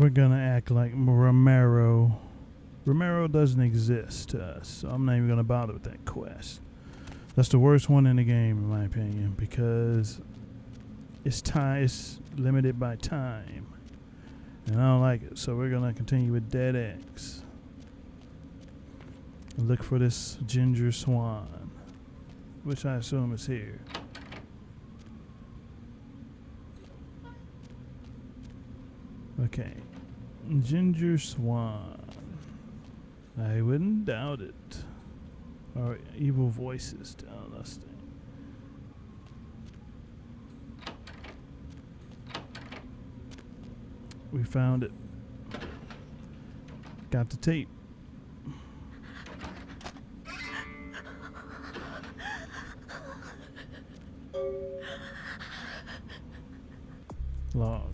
We're gonna act like Romero. Romero doesn't exist to us, so I'm not even gonna bother with that quest. That's the worst one in the game, in my opinion, because it's limited by time, and I don't like it. So we're gonna continue with Dead X. Look for this ginger swan, which I assume is here. Okay, ginger swan. I wouldn't doubt it. Or evil voices telling us things. We found it. Got the tape. Log.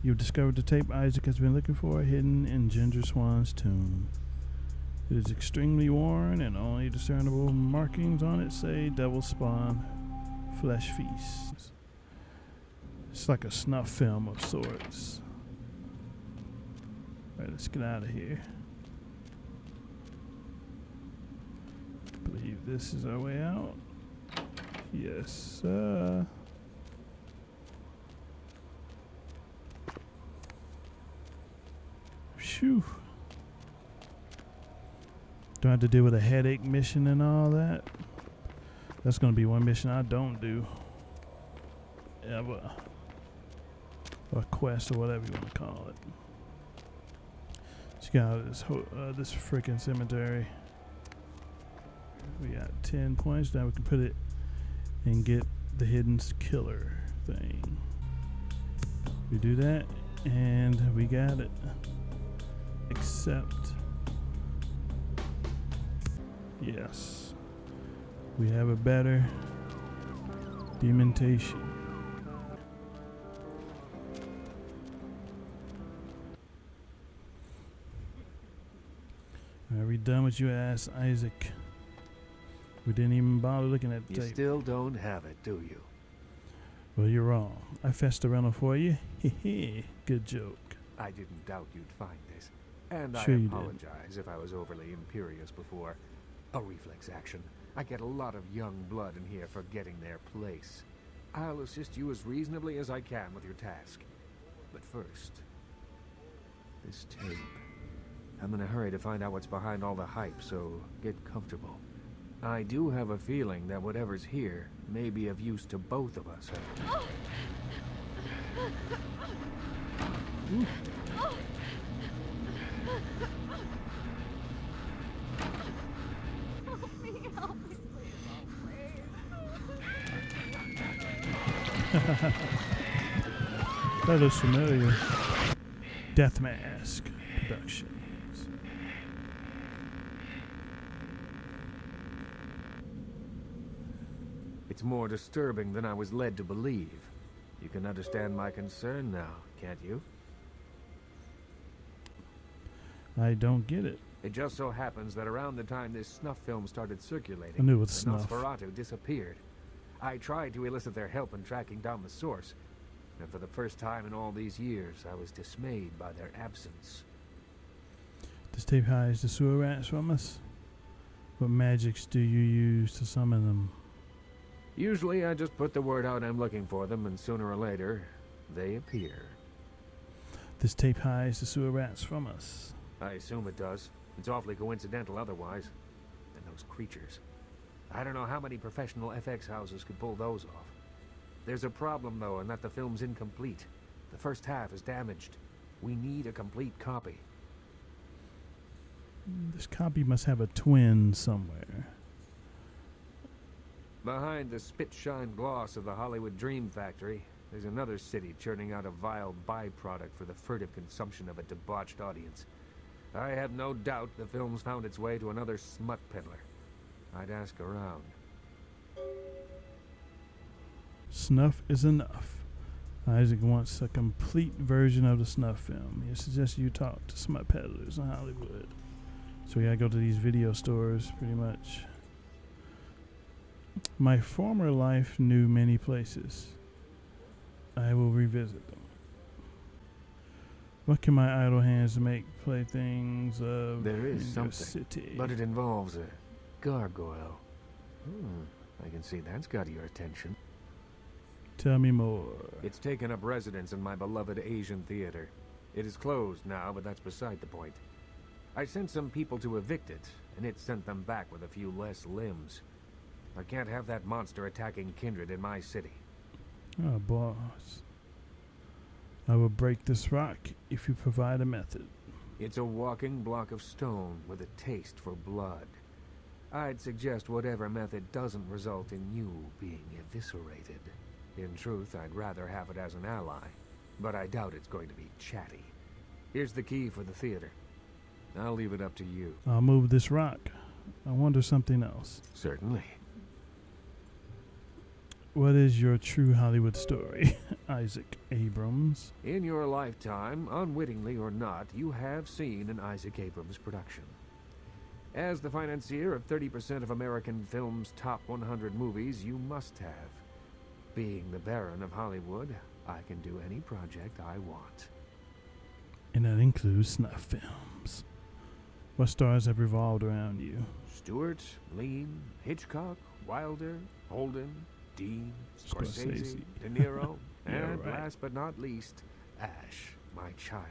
You've discovered the tape Isaac has been looking for, hidden in Ginger Swan's tomb. It is extremely worn, and only discernible markings on it say Devil Spawn, Flesh Feast. It's like a snuff film of sorts. Alright, let's get out of here. I believe this is our way out. Yes, Phew. Do I have to deal with a headache mission and all that? That's going to be one mission I don't do. Ever. Or a quest or whatever you want to call it. Let's get out of this freaking cemetery. We got 10 points. Now we can put it and get the hidden killer thing. We do that and we got it. Except, yes, we have a better dementation. Are we done with you, ass Isaac? We didn't even bother looking at the tape. You still don't have it, do you? Well, you're wrong. I fessed around for you. Hehe, good joke. I didn't doubt you'd find this. And Sure I you apologize if I was overly imperious before. A reflex action. I get a lot of young blood in here forgetting their place. I'll assist you as reasonably as I can with your task. But first, this tape. I'm in a hurry to find out what's behind all the hype, so get comfortable. I do have a feeling that whatever's here may be of use to both of us. That looks familiar. Death Mask Productions. It's more disturbing than I was led to believe. You can understand my concern now, can't you? I don't get it. It just so happens that around the time this snuff film started circulating, I knew it was the snuff. Nosferatu disappeared. I tried to elicit their help in tracking down the source, and for the first time in all these years, I was dismayed by their absence. This tape hides the sewer rats from us. What magics do you use to summon them? Usually, I just put the word out I'm looking for them, and sooner or later, they appear. This tape hides the sewer rats from us. I assume it does. It's awfully coincidental otherwise. And those creatures. I don't know how many professional FX houses could pull those off. There's a problem, though, in that the film's incomplete. The first half is damaged. We need a complete copy. This copy must have a twin somewhere. Behind the spit-shine gloss of the Hollywood Dream Factory, there's another city churning out a vile byproduct for the furtive consumption of a debauched audience. I have no doubt the film's found its way to another smut peddler. I'd ask around. Snuff is enough. Isaac wants a complete version of the snuff film. He suggests you talk to smut peddlers in Hollywood. So we gotta go to these video stores, pretty much. My former life knew many places. I will revisit them. What can my idle hands make? Playthings of There is in your something, city. but it involves a gargoyle. I can see that's got your attention. Tell me more. It's taken up residence in my beloved Asian theater. It is closed now, but that's beside the point. I sent some people to evict it, and it sent them back with a few less limbs. I can't have that monster attacking kindred in my city. Oh, boss. I will break this rock if you provide a method. It's a walking block of stone with a taste for blood. I'd suggest whatever method doesn't result in you being eviscerated. In truth, I'd rather have it as an ally, but I doubt it's going to be chatty. Here's the key for the theater. I'll leave it up to you. I'll move this rock. I wonder something else. Certainly. What is your true Hollywood story, Isaac Abrams? In your lifetime, unwittingly or not, you have seen an Isaac Abrams production. As the financier of 30% of American film's top 100 movies, you must have. Being the Baron of Hollywood, I can do any project I want. And that includes snuff films. What stars have revolved around you? Stewart, Lean, Hitchcock, Wilder, Holden, Dean, Scorsese, De Niro, Yeah, and right. last but not least, Ash, my child.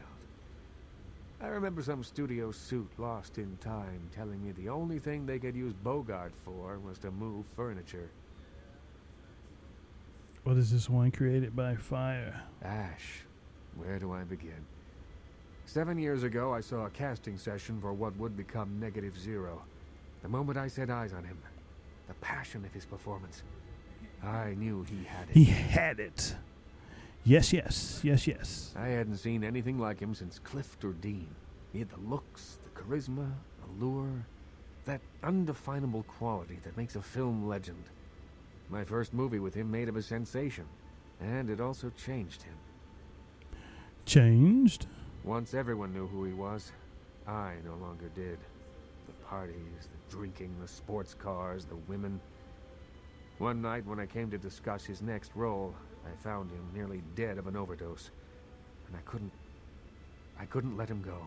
I remember some studio suit lost in time telling me the only thing they could use Bogart for was to move furniture. What is this one created by fire? Ash, where do I begin? 7 years ago, I saw a casting session for what would become Negative Zero. The moment I set eyes on him, the passion of his performance, I knew he had it. He had it. Yes, yes, yes, yes. I hadn't seen anything like him since Clift or Dean. He had the looks, the charisma, allure, that undefinable quality that makes a film legend. My first movie with him made him a sensation, and it also changed him. Changed? Once everyone knew who he was, I no longer did. The parties, the drinking, the sports cars, the women. One night when I came to discuss his next role, I found him nearly dead of an overdose. And I couldn't let him go.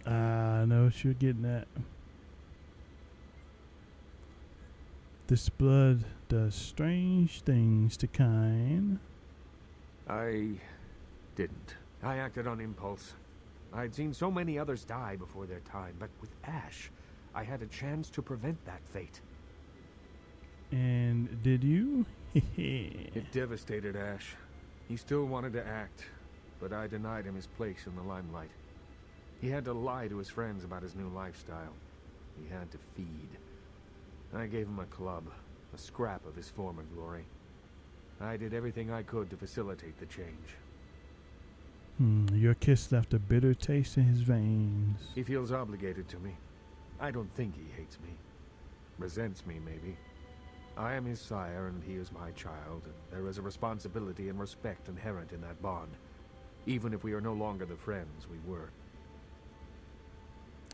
I know what you're getting at. This blood does strange things to kind. I didn't. I acted on impulse. I'd seen so many others die before their time, but with Ash, I had a chance to prevent that fate. And did you? It devastated Ash. He still wanted to act, but I denied him his place in the limelight. He had to lie to his friends about his new lifestyle. He had to feed. I gave him a club, a scrap of his former glory. I did everything I could to facilitate the change. Your kiss left a bitter taste in his veins. He feels obligated to me. I don't think he hates me. Resents me, maybe. I am his sire and he is my child, and there is a responsibility and respect inherent in that bond, even if we are no longer the friends we were.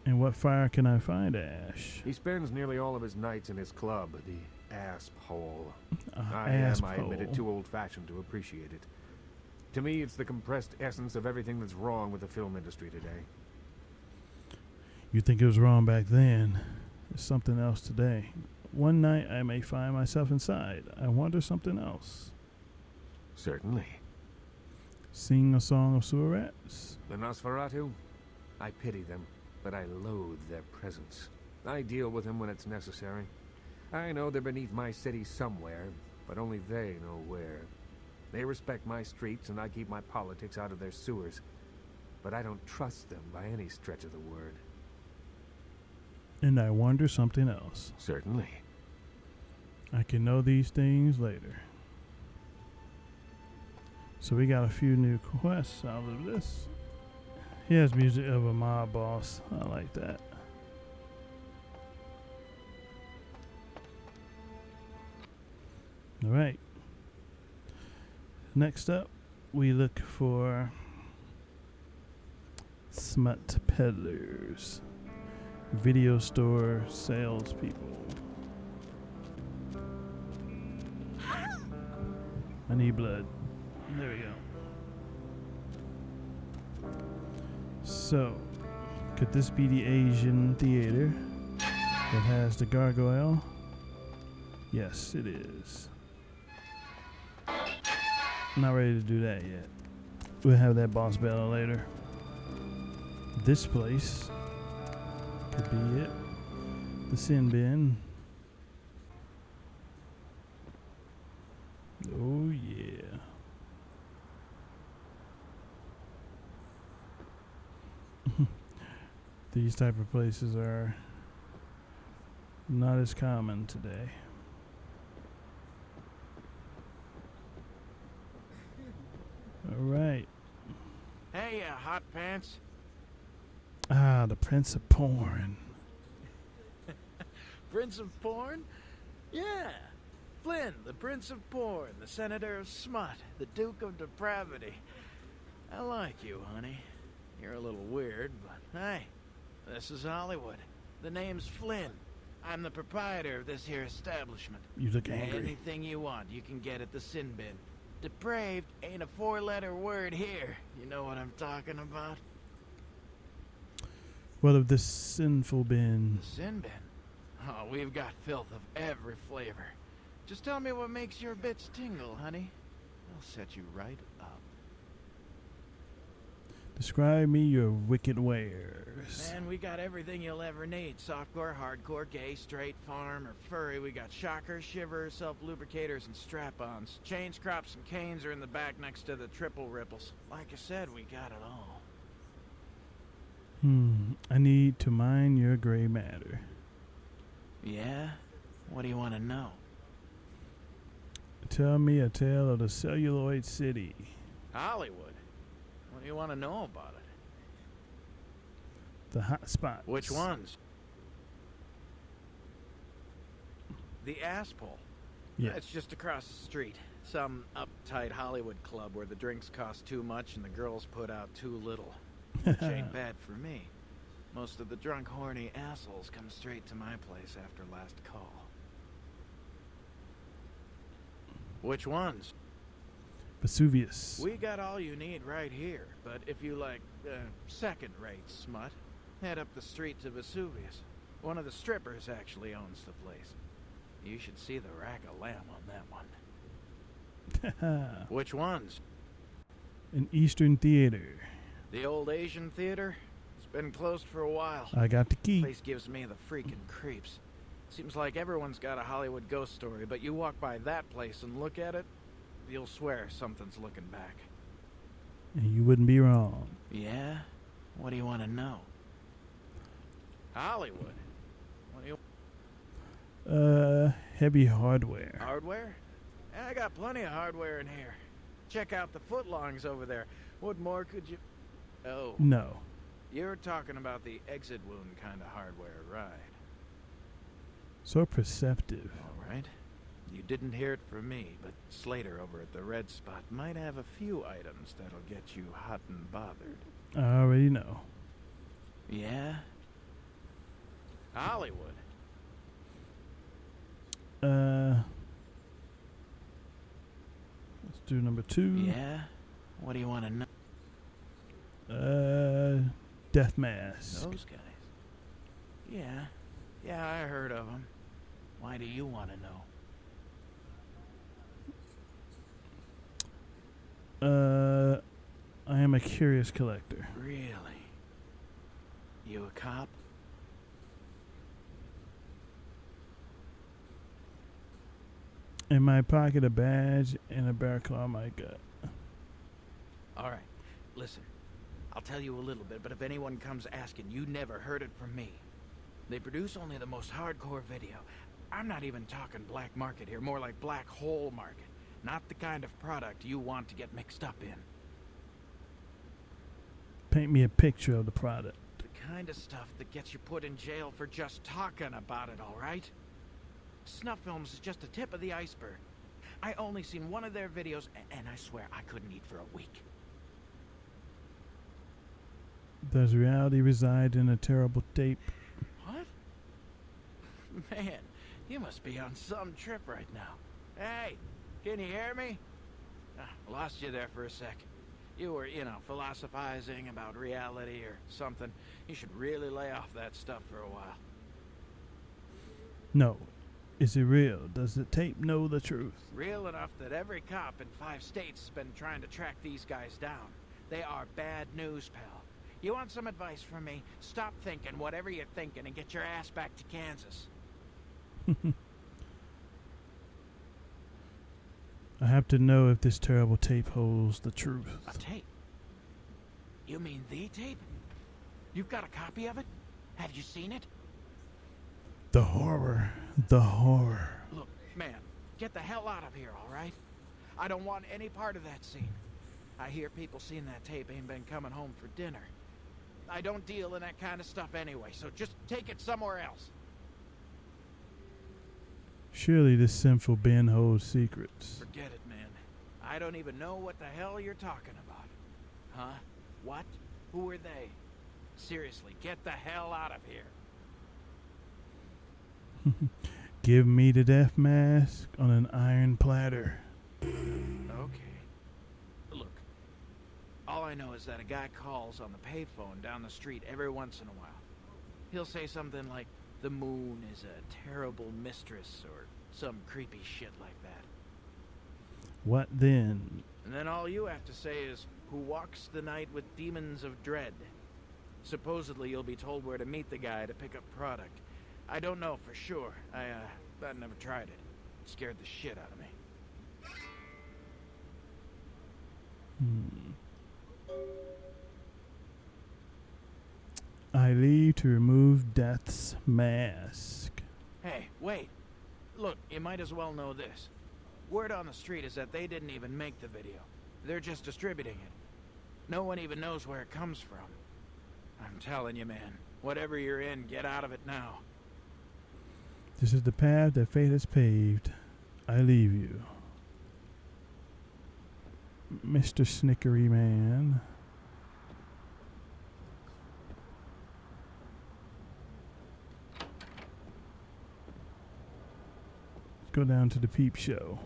And what fire can I find, Ash? He spends nearly all of his nights in his club, the Asp Hole. I admit it, too old-fashioned to appreciate it. To me, it's the compressed essence of everything that's wrong with the film industry today. You think it was wrong back then. It's something else today. One night I may find myself inside. I wonder something else. Certainly. Sing a song of sewer rats? The Nosferatu? I pity them, but I loathe their presence. I deal with them when it's necessary. I know they're beneath my city somewhere, but only they know where. They respect my streets, and I keep my politics out of their sewers. But I don't trust them by any stretch of the word. And I wonder something else. Certainly. I can know these things later. So we got a few new quests out of this. He has music of a mob boss. I like that. All right. Next up, we look for smut peddlers, video store salespeople. I need blood. There we go. So, could this be the Asian theater that has the gargoyle? Yes, it is. Not ready to do that yet. We'll have that boss battle later. This place could be it. The sin bin. Oh yeah. These type of places are not as common today. All right. Hey, hot pants. Ah, the Prince of Porn. Prince of Porn? Yeah. Flynn, the Prince of Porn, the Senator of Smut, the Duke of Depravity. I like you, honey. You're a little weird, but hey, this is Hollywood. The name's Flynn. I'm the proprietor of this here establishment. You look angry. Anything you want, you can get at the Sin Bin. Depraved ain't a four-letter word here. You know what I'm talking about? What of this sinful bin? The Sin Bin? Oh, we've got filth of every flavor. Just tell me what makes your bits tingle, honey. I'll set you right up. Describe me your wicked wares. Man, we got everything you'll ever need. Softcore, hardcore, gay, straight, farm, or furry. We got shockers, shivers, self-lubricators, and strap-ons. Chains, crops, and canes are in the back next to the triple ripples. Like I said, we got it all. I need to mine your gray matter. Yeah? What do you want to know? Tell me a tale of the celluloid city. Hollywood. What do you want to know about it? The hot spots. Which ones? The Asphole. Yeah. It's just across the street. Some uptight Hollywood club where the drinks cost too much and the girls put out too little. Which ain't bad for me. Most of the drunk, horny assholes come straight to my place after last call. Which ones? Vesuvius. We got all you need right here, but if you like second-rate smut, head up the street to Vesuvius. One of the strippers actually owns the place. You should see the rack of lamb on that one. Which ones? An Eastern theater. The old Asian theater? It's been closed for a while. I got the key. Place gives me the freaking creeps. Seems like everyone's got a Hollywood ghost story, but you walk by that place and look at it, you'll swear something's looking back. And you wouldn't be wrong. Yeah? What do you want to know? Hollywood? What do you... Heavy hardware. Hardware? Yeah, I got plenty of hardware in here. Check out the footlongs over there. What more could you... Oh. No. You're talking about the exit wound kind of hardware, right? So perceptive. All right. You didn't hear it from me, but Slater over at the Red Spot might have a few items that'll get you hot and bothered. I already know. Yeah? Hollywood. Let's do number 2. Yeah? What do you want to know? Death Mask. Those guys. Yeah. Yeah, I heard of them. Why do you want to know? I am a curious collector. Really? You a cop? In my pocket, a badge and a bear claw on my gut. All right. Listen. I'll tell you a little bit, but if anyone comes asking, you never heard it from me. They produce only the most hardcore video. I'm not even talking black market here, more like black hole market. Not the kind of product you want to get mixed up in. Paint me a picture of the product. The kind of stuff that gets you put in jail for just talking about it, all right? Snuff films is just the tip of the iceberg. I only seen one of their videos, and I swear I couldn't eat for a week. Does reality reside in a terrible tape? What? Man, you must be on some trip right now. Hey, can you hear me? Lost you there for a sec. You were, philosophizing about reality or something. You should really lay off that stuff for a while. No. Is it real? Does the tape know the truth? Real enough that every cop in 5 states has been trying to track these guys down. They are bad news, pal. You want some advice from me? Stop thinking whatever you're thinking and get your ass back to Kansas. I have to know if this terrible tape holds the truth. A tape? You mean the tape? You've got a copy of it? Have you seen it? The horror. The horror. Look, man, get the hell out of here, all right? I don't want any part of that scene. I hear people seeing that tape ain't been coming home for dinner. I don't deal in that kind of stuff anyway, so just take it somewhere else. Surely this sinful bin holds secrets. Forget it, man. I don't even know what the hell you're talking about. Huh? What? Who are they? Seriously, get the hell out of here. Give me the death mask on an iron platter. Okay. Look, all I know is that a guy calls on the payphone down the street every once in a while. He'll say something like, the moon is a terrible mistress, or some creepy shit like that. What then? And then all you have to say is, who walks the night with demons of dread. Supposedly you'll be told where to meet the guy to pick up product. I don't know for sure. I never tried it. It scared the shit out of me. I leave to remove Death's mask. Hey, wait. Look, you might as well know this. Word on the street is that they didn't even make the video. They're just distributing it. No one even knows where it comes from. I'm telling you, man. Whatever you're in, get out of it now. This is the path that fate has paved. I leave you. Mr. Snickery Man. Let's go down to the peep show.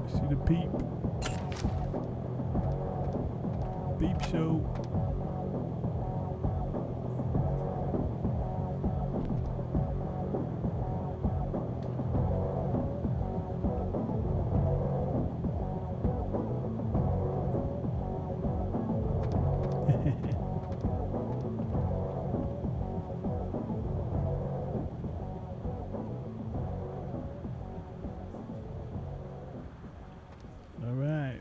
See the peep. Peep show. All right.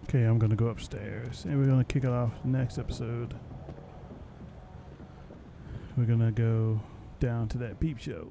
Okay, I'm gonna go upstairs and we're gonna kick it off next episode. We're gonna go down to that peep show.